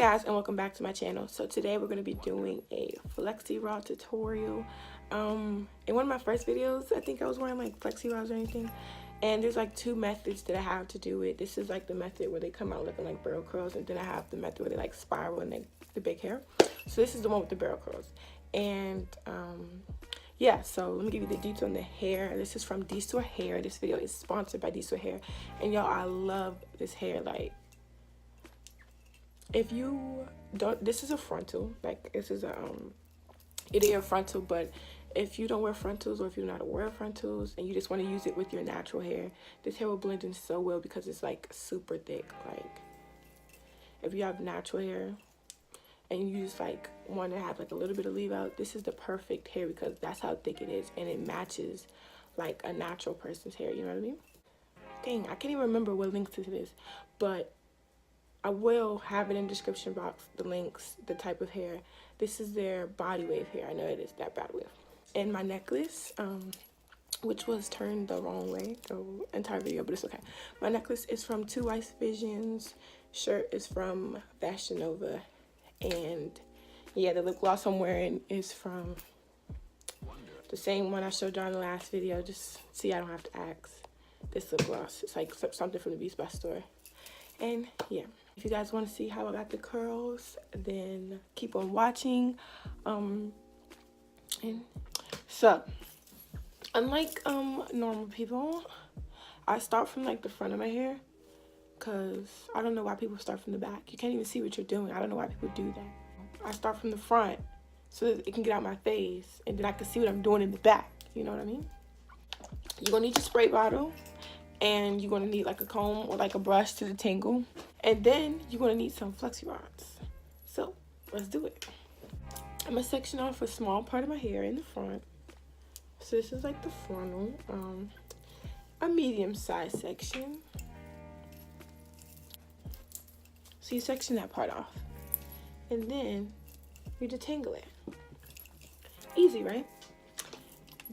guys, and welcome back to my channel. So today we're going to be doing a FLEXI rod tutorial. In one of my first videos, I think I was wearing like FLEXI rods or anything, and there's like two methods that I have to do it. This is like the method where they come out looking like barrel curls, and then I have the method where they like spiral and the big hair. So this is the one with the barrel curls. And yeah, so let me give you the detail on the hair. This is from Dsoar Hair. This video is sponsored by Dsoar Hair, and y'all, I love this hair. Like, if you don't, this is a frontal, like this is a it is a frontal, but if you don't wear frontals, or if you're not aware of frontals and you just want to use it with your natural hair, this hair will blend in so well because it's like super thick. Like, if you have natural hair and you just like want to have like a little bit of leave out, this is the perfect hair because that's how thick it is, and it matches like a natural person's hair, you know what I mean? Dang, I can't even remember what links to this, but I will have it in the description box, the links, the type of hair. This is their body wave hair. I know it is that body wave. And my necklace, which was turned the wrong way the entire video, but it's okay. My necklace is from Two Ice Visions. Shirt is from Fashion Nova. And yeah, the lip gloss I'm wearing is from the same one I showed y'all in the last video. Just see, I don't have to ask. This lip gloss, it's like something from the Beast By store. And yeah, if you guys want to see how I got the curls, then keep on watching. And so, unlike normal people, I start from like the front of my hair, because I don't know why people start from the back. You can't even see what you're doing. I don't know why people do that. I start from the front so that it can get out my face, and then I can see what I'm doing in the back. You know what I mean? You're gonna need your spray bottle, and you're gonna need like a comb or like a brush to detangle, and then you're gonna need some FLEXI rods. So let's do it. I'm gonna section off a small part of my hair in the front. So this is like the frontal, a medium-sized section. So you section that part off, and then you detangle it. Easy, right?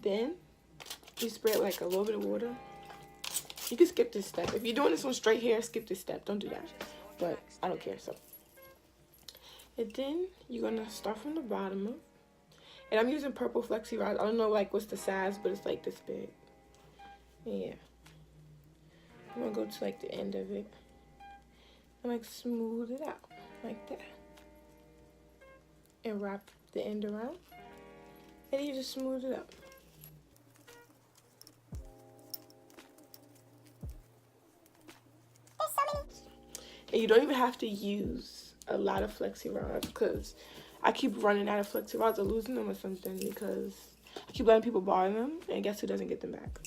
Then you spray it with like a little bit of water. You can skip this step. If you're doing this on straight hair, skip this step. Don't do that. But I don't care, so. And then you're gonna start from the bottom. And I'm using purple FLEXI rods. I don't know like what's the size, but it's like this big. Yeah. I'm gonna go to like the end of it and like smooth it out like that. And wrap the end around. And you just smooth it out. And you don't even have to use a lot of FLEXI rods, because I keep running out of FLEXI rods or losing them or something, because I keep letting people borrow them, and guess who doesn't get them back?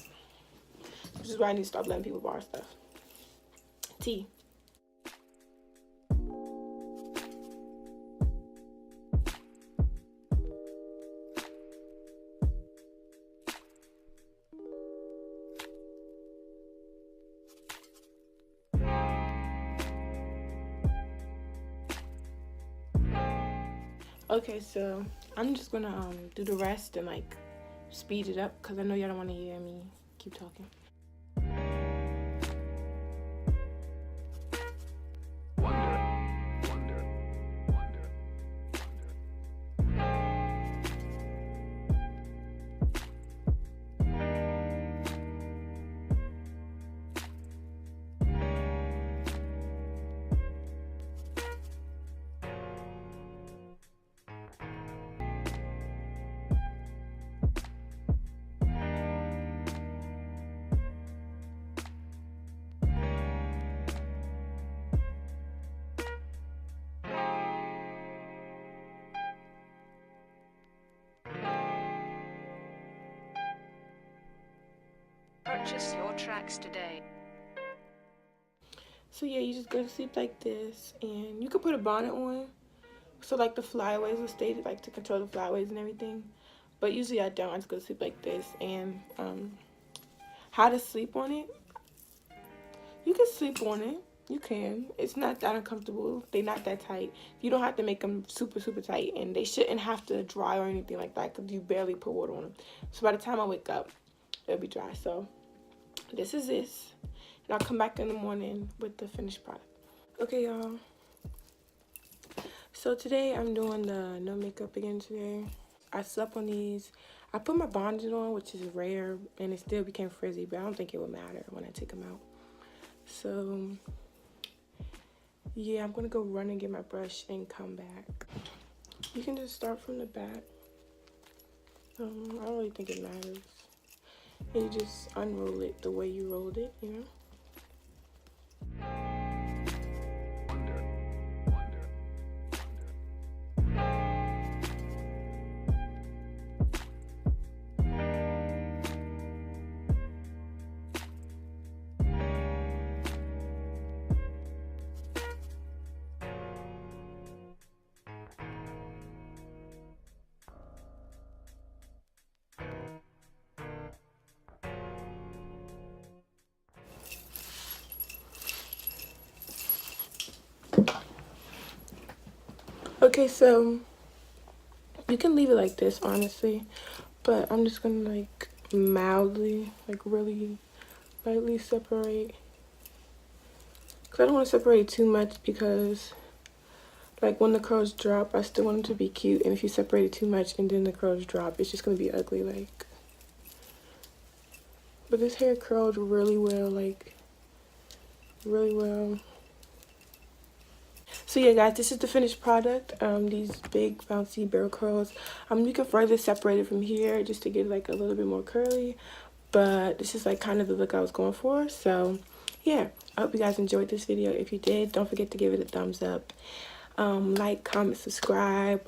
Which is why I need to stop letting people borrow stuff. T. Okay, so I'm just gonna do the rest and like speed it up, because I know y'all don't want to hear me keep talking. Purchase your tracks today. So yeah, you just go to sleep like this, and you could put a bonnet on, so like the flyaways will stay, like to control the flyaways and everything. But usually I don't. I just go to sleep like this. And how to sleep on it? You can sleep on it. You can. It's not that uncomfortable. They're not that tight. You don't have to make them super, super tight, and they shouldn't have to dry or anything like that, because you barely put water on them. So by the time I wake up, it'll be dry. So this is this, and I'll come back in the morning with the finished product. Okay, y'all, So today I'm doing the no makeup again today. I slept on these. I put my bondage on, which is rare, and it still became frizzy, but I don't think it would matter when I take them out. So yeah, I'm gonna go run and get my brush and come back. You can just start from the back. I don't really think it matters. And you just unroll it the way you rolled it, you know? Okay, so you can leave it like this, honestly, but I'm just gonna like mildly, like really lightly separate. Cause I don't want to separate too much because like when the curls drop, I still want them to be cute. And if you separate it too much and then the curls drop, it's just gonna be ugly, like. But this hair curled really well, like really well. So yeah, guys, this is the finished product. These big bouncy barrel curls. You can further separate it from here just to get like a little bit more curly. But this is like kind of the look I was going for. So yeah, I hope you guys enjoyed this video. If you did, don't forget to give it a thumbs up. Like, comment, subscribe.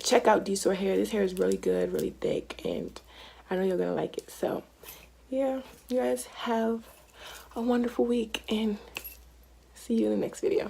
Check out Dsoar hair. This hair is really good, really thick, and I know you're gonna like it. So yeah, you guys have a wonderful week and see you in the next video.